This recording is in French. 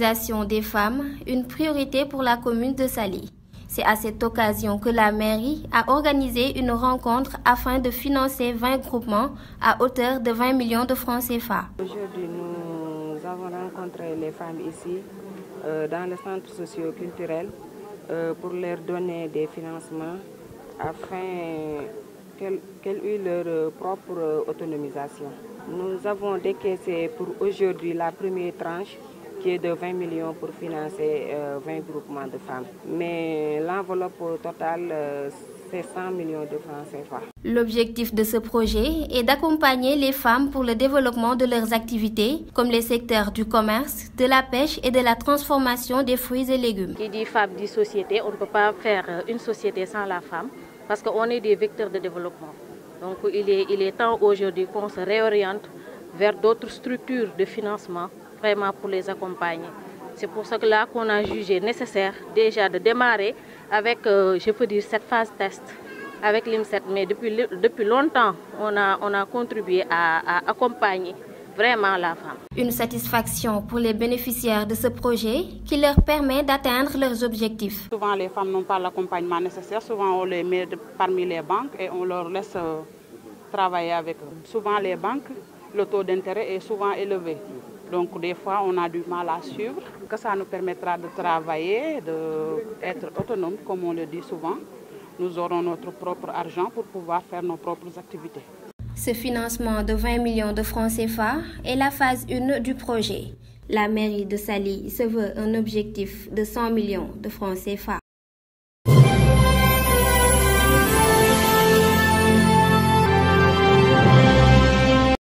L'autonomisation des femmes, une priorité pour la commune de Saly. C'est à cette occasion que la mairie a organisé une rencontre afin de financer 20 groupements à hauteur de 20 millions de francs CFA. Aujourd'hui, nous avons rencontré les femmes ici dans le centre socio-culturel pour leur donner des financements afin qu'elles aient leur propre autonomisation. Nous avons décaissé pour aujourd'hui la première tranche qui est de 20 millions pour financer 20 groupements de femmes. Mais l'enveloppe totale, c'est 100 millions de francs CFA. L'objectif de ce projet est d'accompagner les femmes pour le développement de leurs activités, comme les secteurs du commerce, de la pêche et de la transformation des fruits et légumes. Qui dit femme dit société, on ne peut pas faire une société sans la femme parce qu'on est des vecteurs de développement. Donc il est temps aujourd'hui qu'on se réoriente vers d'autres structures de financement vraiment pour les accompagner. C'est pour ça que là qu'on a jugé nécessaire déjà de démarrer avec, je peux dire, cette phase test avec l'IMSET. Mais depuis longtemps, on a contribué à accompagner vraiment la femme. Une satisfaction pour les bénéficiaires de ce projet qui leur permet d'atteindre leurs objectifs. Souvent, les femmes n'ont pas l'accompagnement nécessaire. Souvent, on les met parmi les banques et on leur laisse travailler avec eux. Souvent, les banques, le taux d'intérêt est souvent élevé. Donc, des fois, on a du mal à suivre. Que ça nous permettra de travailler, d'être autonome, comme on le dit souvent. Nous aurons notre propre argent pour pouvoir faire nos propres activités. Ce financement de 20 millions de francs CFA est la phase 1 du projet. La mairie de Saly se veut un objectif de 100 millions de francs CFA.